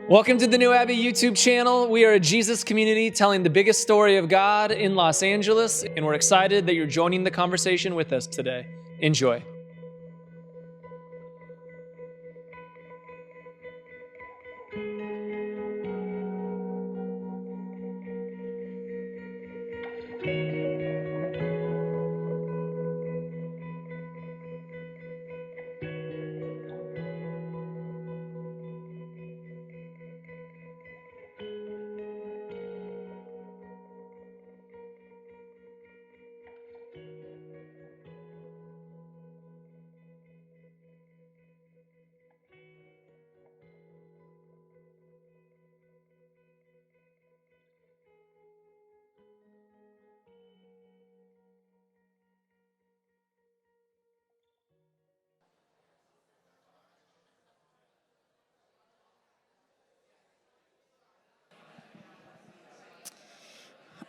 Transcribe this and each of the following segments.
Welcome to the New Abbey YouTube channel. We are a Jesus community telling the biggest story of God in Los Angeles, and we're excited that you're joining the conversation with us today. Enjoy.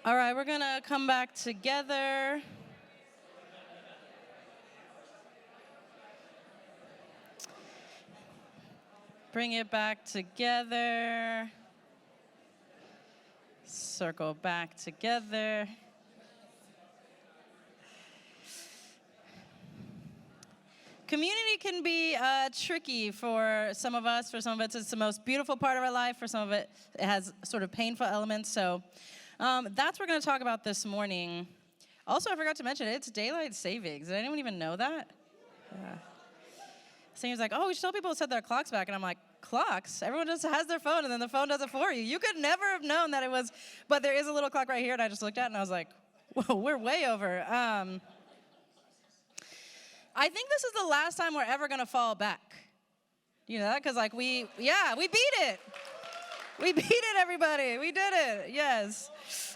All right, we're going to come back together. Bring it back together. Circle back together. Community can be tricky for some of us. For some of us, it's the most beautiful part of our life. For some of it, it has sort of painful elements. So that's what we're going to talk about this morning. Also, I forgot to mention, it's daylight savings. Did anyone even know that? Yeah. Seems like, oh, we should tell people to set their clocks back. And I'm like, clocks? Everyone just has their phone, and then the phone does it for you. You could never have known that it was, but there is a little clock right here, and I just looked at it, and I was like, whoa, we're way over. I think this is the last time we're ever going to fall back. You know that? Because, like, we beat it. We beat it, everybody. We did it. Yes.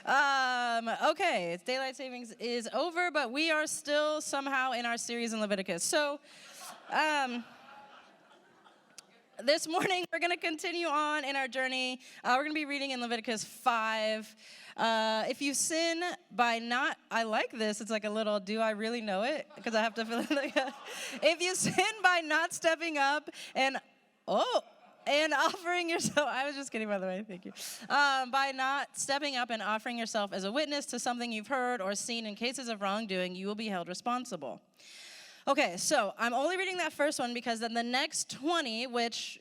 Okay, daylight savings is over, but we are still somehow in our series in Leviticus. So, this morning, we're going to continue on in our journey. We're going to be reading in Leviticus 5. If you sin by not, I like this. It's like a little, do I really know it? Because I have to fill in. If you sin by not stepping up and offering yourself, I was just kidding, by the way, thank you. By not stepping up and offering yourself as a witness to something you've heard or seen in cases of wrongdoing, you will be held responsible. Okay, so I'm only reading that first one because then the next 20, which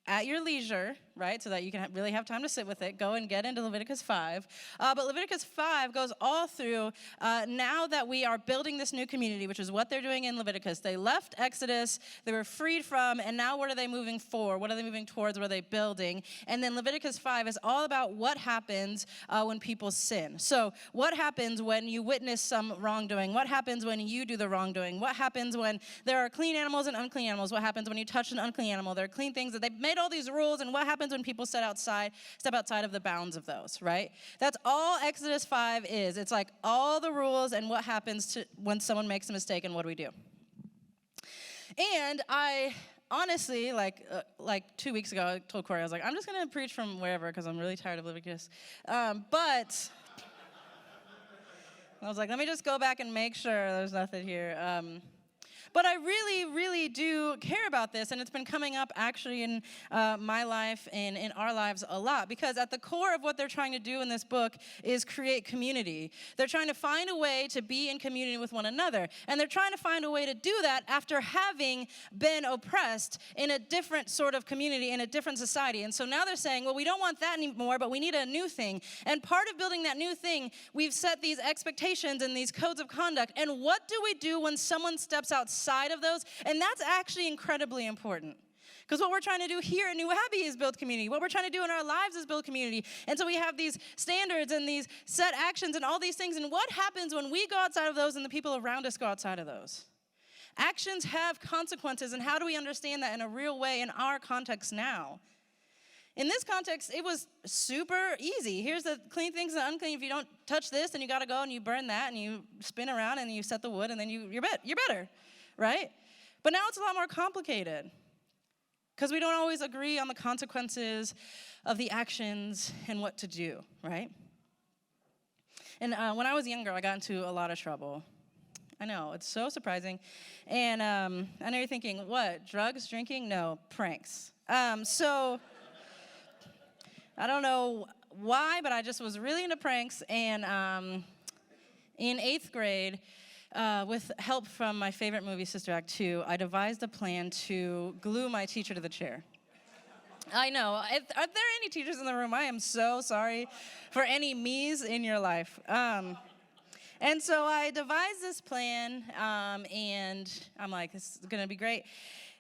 at your leisure, right, so that you can really have time to sit with it, go and get into Leviticus 5. But Leviticus 5 goes all through now that we are building this new community, which is what they're doing in Leviticus. They left Exodus, they were freed from, and now what are they moving for? What are they moving towards? What are they building? And then Leviticus 5 is all about what happens when people sin. So what happens when you witness some wrongdoing? What happens when you do the wrongdoing? What happens when there are clean animals and unclean animals? What happens when you touch an unclean animal? There are clean things that they've made all these rules, and what happens when people step outside of the bounds of those, right? That's all Exodus 5 is. It's like all the rules and what happens when someone makes a mistake and what do we do. And I honestly, like 2 weeks ago, I told Corey, I was like, I'm just going to preach from wherever because I'm really tired of Leviticus. But I was like, let me just go back and make sure there's nothing here. But I really, really do care about this, and it's been coming up actually in my life and in our lives a lot, because at the core of what they're trying to do in this book is create community. They're trying to find a way to be in community with one another, and they're trying to find a way to do that after having been oppressed in a different sort of community, in a different society. And so now they're saying, well, we don't want that anymore, but we need a new thing. And part of building that new thing, we've set these expectations and these codes of conduct. And what do we do when someone steps outside of those? And that's actually incredibly important. Because what we're trying to do here at New Abbey is build community. What we're trying to do in our lives is build community. And so we have these standards and these set actions and all these things. And what happens when we go outside of those and the people around us go outside of those? Actions have consequences, and how do we understand that in a real way in our context now? In this context, it was super easy. Here's the clean things and unclean. If you don't touch this, then you got to go and you burn that, and you spin around and you set the wood, and then you're better, right? But now it's a lot more complicated because we don't always agree on the consequences of the actions and what to do, right? And when I was younger, I got into a lot of trouble. I know, it's so surprising. And I know you're thinking, what, drugs, drinking? No, pranks. So I don't know why, but I just was really into pranks. And in 8th grade, with help from my favorite movie, Sister Act 2, I devised a plan to glue my teacher to the chair. I know. Are there any teachers in the room? I am so sorry for any me's in your life. And so I devised this plan, and I'm like, this is going to be great.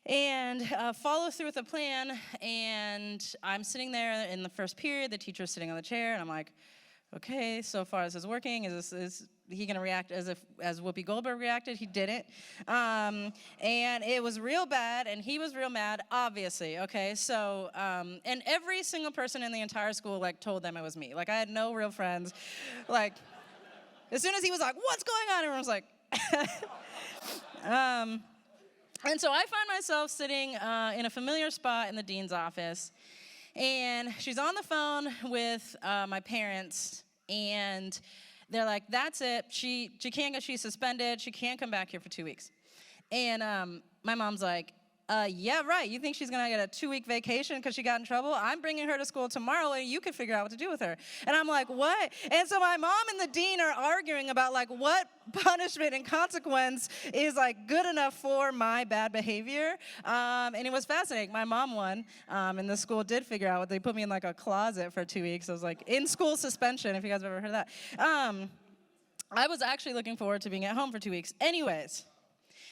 And follow through with the plan, and I'm sitting there in the first period, the teacher's sitting on the chair, and I'm like, okay, so far this is working. Is he going to react as Whoopi Goldberg reacted? He didn't. And it was real bad, and he was real mad, obviously, okay? So, and every single person in the entire school, like, told them it was me. Like, I had no real friends. Like, as soon as he was like, what's going on? Everyone was like, and so I find myself sitting in a familiar spot in the dean's office, and she's on the phone with my parents, and they're like, that's it. She's suspended. She can't come back here for 2 weeks. And my mom's like, yeah, right. You think she's going to get a 2-week vacation because she got in trouble? I'm bringing her to school tomorrow, and you can figure out what to do with her. And I'm like, what? And so my mom and the dean are arguing about, like, what punishment and consequence is, like, good enough for my bad behavior. And it was fascinating. My mom won, and the school did figure out what they put me in, like, a closet for 2 weeks. I was like, in-school suspension, if you guys have ever heard of that. I was actually looking forward to being at home for 2 weeks. Anyways.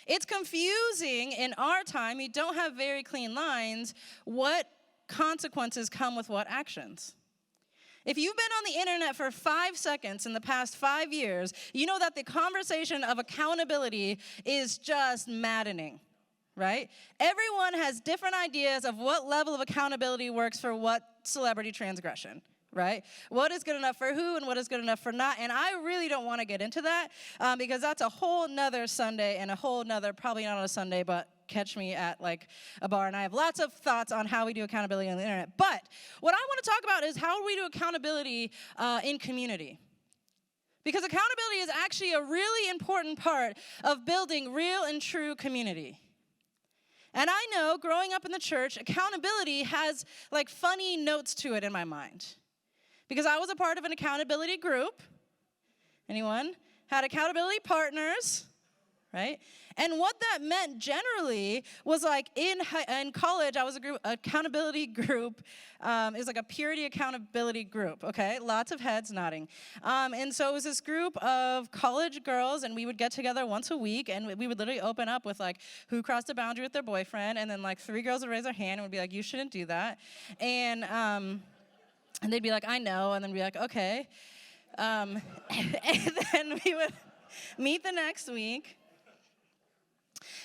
It's confusing in our time. You don't have very clean lines. What consequences come with what actions? If you've been on the internet for 5 seconds in the past 5 years, you know that the conversation of accountability is just maddening, right? Everyone has different ideas of what level of accountability works for what celebrity transgression. Right? What is good enough for who and what is good enough for not? And I really don't want to get into that because that's a whole nother Sunday and a whole nother, probably not on a Sunday, but catch me at like a bar. And I have lots of thoughts on how we do accountability on the internet. But what I want to talk about is how we do accountability in community. Because accountability is actually a really important part of building real and true community. And I know growing up in the church, accountability has like funny notes to it in my mind. Because I was a part of an accountability group. Anyone? Had accountability partners, right? And what that meant generally was like in college, I was accountability group. Is like a purity accountability group, okay? Lots of heads nodding. And so it was this group of college girls, and we would get together once a week, and we would literally open up with like who crossed a boundary with their boyfriend, and then like 3 girls would raise their hand and would be like, you shouldn't do that. And they'd be like, I know, and then be like, okay. And then we would meet the next week.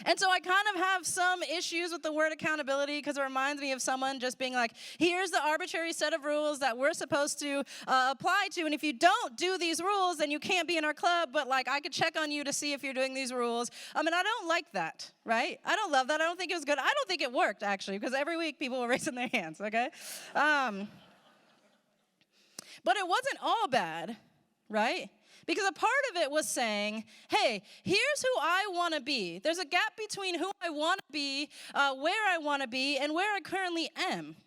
And so I kind of have some issues with the word accountability because it reminds me of someone just being like, here's the arbitrary set of rules that we're supposed to apply to, and if you don't do these rules, then you can't be in our club, but like I could check on you to see if you're doing these rules. I mean, I don't like that, right? I don't love that. I don't think it was good. I don't think it worked, actually, because every week people were raising their hands, okay? But it wasn't all bad, right? Because a part of it was saying, hey, here's who I want to be. There's a gap between who I want to be, where I want to be, and where I currently am.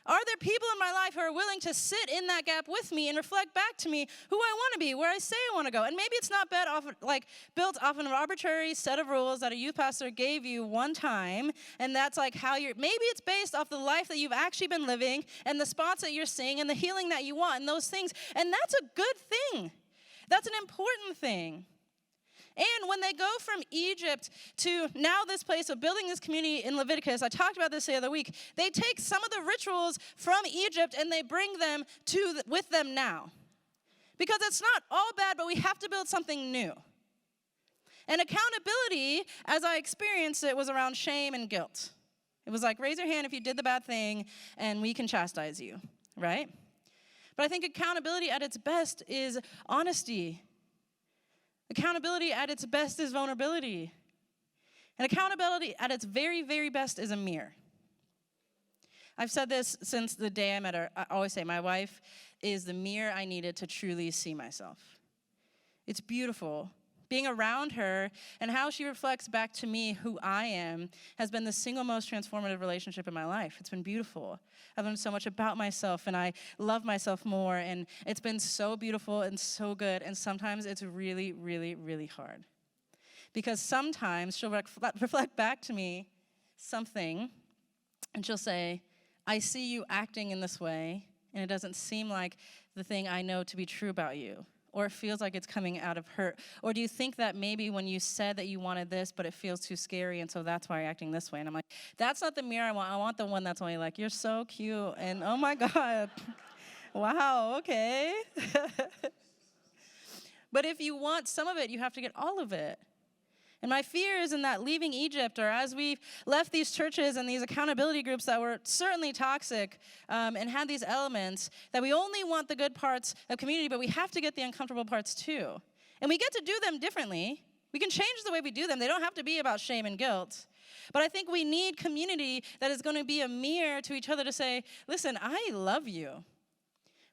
Are there people in my life who are willing to sit in that gap with me and reflect back to me who I want to be, where I say I want to go? And maybe it's not built off an arbitrary set of rules that a youth pastor gave you one time, and that's like how maybe it's based off the life that you've actually been living and the spots that you're seeing and the healing that you want and those things. And that's a good thing. That's an important thing. And when they go from Egypt to now this place of building this community in Leviticus, I talked about this the other week, they take some of the rituals from Egypt and they bring them with them now. Because it's not all bad, but we have to build something new. And accountability, as I experienced it, was around shame and guilt. It was like, raise your hand if you did the bad thing, and we can chastise you, right? But I think accountability at its best is honesty. Accountability at its best is vulnerability. And accountability at its very, very best is a mirror. I've said this since the day I met her. I always say my wife is the mirror I needed to truly see myself. It's beautiful Being around her and how she reflects back to me who I am has been the single most transformative relationship in my life. It's been beautiful. I've learned so much about myself, and I love myself more, and it's been so beautiful and so good, and sometimes it's really, really, really hard. Because sometimes she'll reflect back to me something, and she'll say, I see you acting in this way, and it doesn't seem like the thing I know to be true about you. Or it feels like it's coming out of hurt. Or do you think that maybe when you said that you wanted this, but it feels too scary, and so that's why you're acting this way? And I'm like, that's not the mirror I want. I want the one that's only like, you're so cute, and oh my God, wow, okay. But if you want some of it, you have to get all of it. And my fear is in that leaving Egypt, or as we've left these churches and these accountability groups that were certainly toxic and had these elements, that we only want the good parts of community, but we have to get the uncomfortable parts too. And we get to do them differently. We can change the way we do them. They don't have to be about shame and guilt. But I think we need community that is going to be a mirror to each other to say, listen, I love you.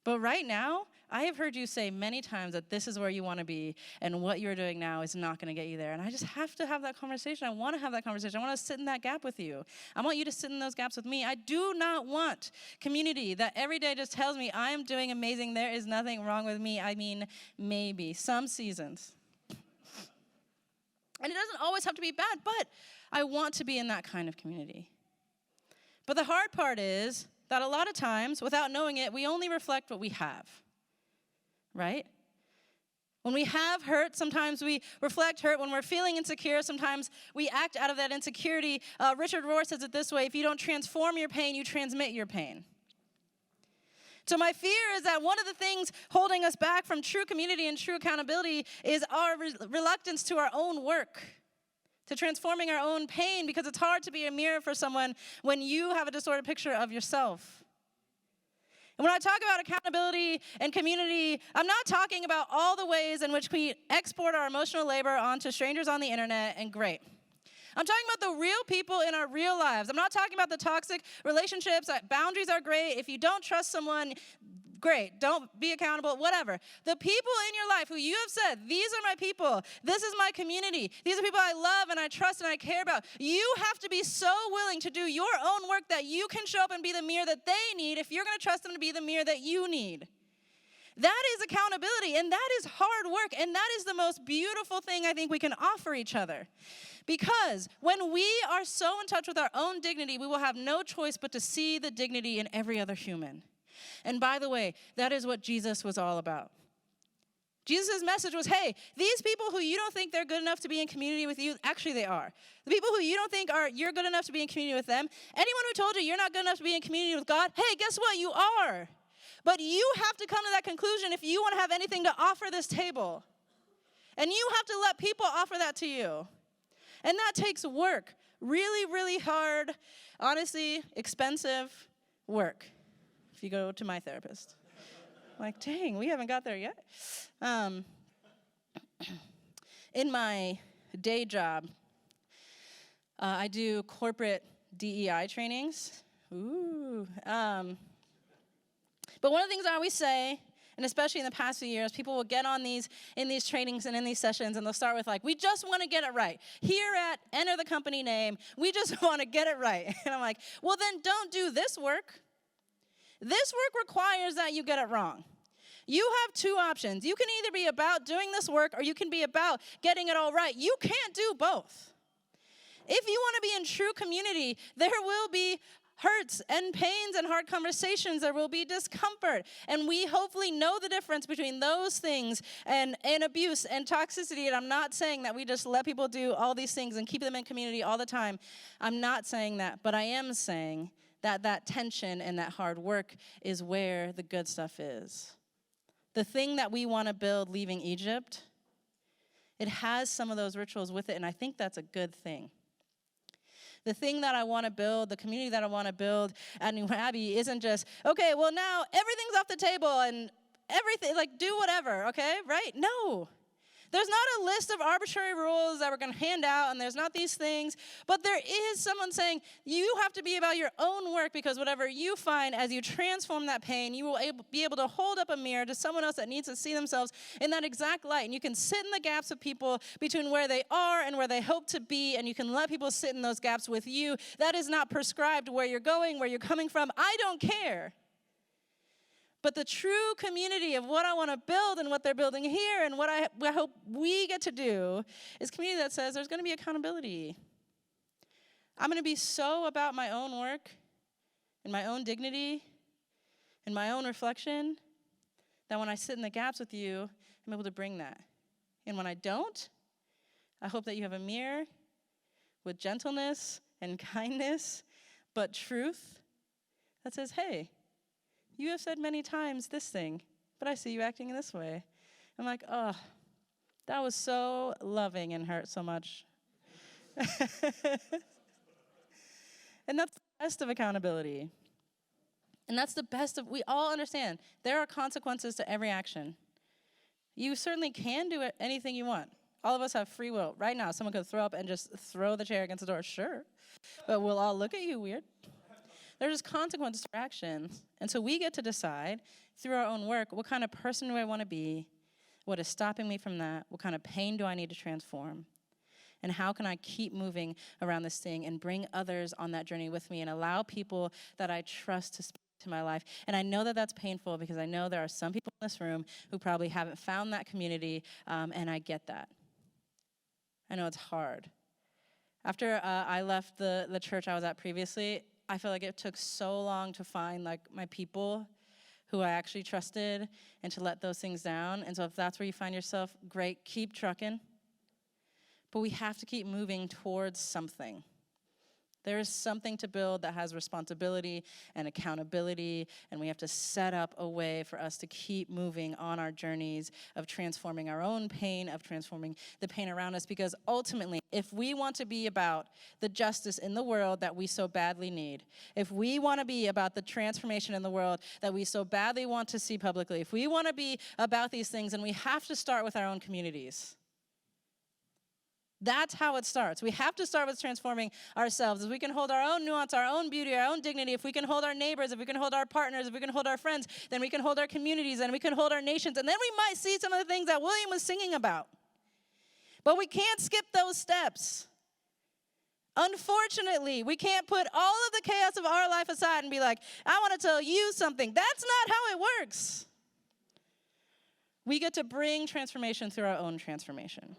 But right now, I have heard you say many times that this is where you want to be, and what you're doing now is not going to get you there. And I just have to have that conversation. I want to have that conversation. I want to sit in that gap with you. I want you to sit in those gaps with me. I do not want community that every day just tells me I am doing amazing. There is nothing wrong with me. I mean, maybe some seasons. And it doesn't always have to be bad, but I want to be in that kind of community. But the hard part is that a lot of times, without knowing it, we only reflect what we have. Right? When we have hurt, sometimes we reflect hurt. When we're feeling insecure, sometimes we act out of that insecurity. Richard Rohr says it this way: if you don't transform your pain, you transmit your pain. So my fear is that one of the things holding us back from true community and true accountability is our reluctance to our own work, to transforming our own pain, because it's hard to be a mirror for someone when you have a distorted picture of yourself. And when I talk about accountability and community, I'm not talking about all the ways in which we export our emotional labor onto strangers on the internet and great. I'm talking about the real people in our real lives. I'm not talking about the toxic relationships. Boundaries are great. If you don't trust someone, great. Don't be accountable, whatever. The people in your life who you have said, these are my people. This is my community. These are people I love and I trust and I care about. You have to be so willing to do your own work that you can show up and be the mirror that they need if you're going to trust them to be the mirror that you need. That is accountability, and that is hard work, and that is the most beautiful thing I think we can offer each other. Because when we are so in touch with our own dignity, we will have no choice but to see the dignity in every other human. And by the way, that is what Jesus was all about. Jesus' message was, hey, these people who you don't think they're good enough to be in community with you, actually they are. The people who you don't think you're good enough to be in community with them, anyone who told you you're not good enough to be in community with God, hey, guess what? You are. But you have to come to that conclusion if you want to have anything to offer this table. And you have to let people offer that to you. And that takes work. Really, really hard, honestly, expensive work. If you go to my therapist. Like, dang, we haven't got there yet. In my day job, I do corporate DEI trainings. Ooh. But one of the things I always say, and especially in the past few years, people will get on in these trainings and in these sessions, and they'll start with like, we just want to get it right. Here at Enter the Company Name, we just want to get it right. And I'm like, well, then don't do this work. This work requires that you get it wrong. You have two options. You can either be about doing this work, or you can be about getting it all right. You can't do both. If you want to be in true community, there will be hurts and pains and hard conversations. There will be discomfort. And we hopefully know the difference between those things and abuse and toxicity. And I'm not saying that we just let people do all these things and keep them in community all the time. I'm not saying that. But I am saying that that tension and that hard work is where the good stuff is. The thing that we want to build leaving Egypt, it has some of those rituals with it. And I think that's a good thing. The thing that I want to build, the community that I want to build at New Abbey isn't just, okay, well now everything's off the table and everything, like do whatever, okay, right? No. There's not a list of arbitrary rules that we're going to hand out, and there's not these things, but there is someone saying you have to be about your own work, because whatever you find as you transform that pain, you will be able to hold up a mirror to someone else that needs to see themselves in that exact light. And you can sit in the gaps of people between where they are and where they hope to be, and you can let people sit in those gaps with you. That is not prescribed where you're going, where you're coming from. I don't care. But the true community of what I want to build and what they're building here and what I hope we get to do is community that says there's going to be accountability. I'm going to be so about my own work and my own dignity and my own reflection that when I sit in the gaps with you, I'm able to bring that. And when I don't, I hope that you have a mirror with gentleness and kindness, but truth that says, hey, you have said many times this thing, but I see you acting in this way. I'm like, oh, that was so loving and hurt so much. And that's the best of accountability. And that's the best of, we all understand there are consequences to every action. You certainly can do anything you want. All of us have free will. Right now, someone could throw up and just throw the chair against the door, sure. But we'll all look at you weird. There's consequences for actions. And so we get to decide through our own work, what kind of person do I want to be? What is stopping me from that? What kind of pain do I need to transform? And how can I keep moving around this thing and bring others on that journey with me and allow people that I trust to speak to my life? And I know that that's painful because I know there are some people in this room who probably haven't found that community, and I get that. I know it's hard. After I left the church I was at previously, I feel like it took so long to find like my people who I actually trusted and to let those things down. And so if that's where you find yourself, great, keep trucking. But we have to keep moving towards something. There is something to build that has responsibility and accountability, and we have to set up a way for us to keep moving on our journeys of transforming our own pain, of transforming the pain around us, because ultimately, if we want to be about the justice in the world that we so badly need, if we want to be about the transformation in the world that we so badly want to see publicly, if we want to be about these things, then we have to start with our own communities. That's how it starts. We have to start with transforming ourselves. If we can hold our own nuance, our own beauty, our own dignity, if we can hold our neighbors, if we can hold our partners, if we can hold our friends, then we can hold our communities, and we can hold our nations. And then we might see some of the things that William was singing about. But we can't skip those steps. Unfortunately, we can't put all of the chaos of our life aside and be like, I want to tell you something. That's not how it works. We get to bring transformation through our own transformation.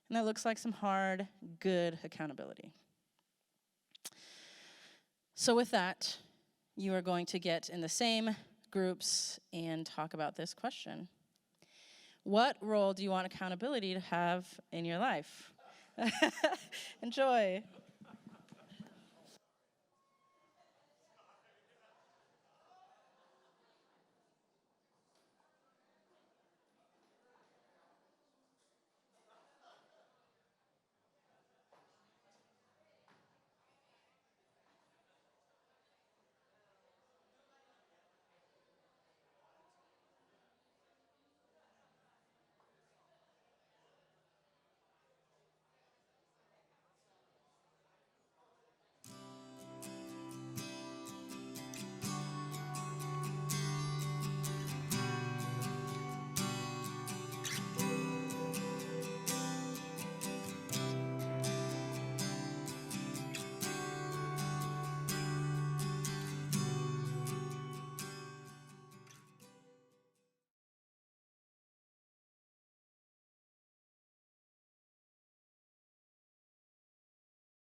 And that looks like some hard, good accountability. So with that, you are going to get in the same groups and talk about this question. What role do you want accountability to have in your life? Enjoy.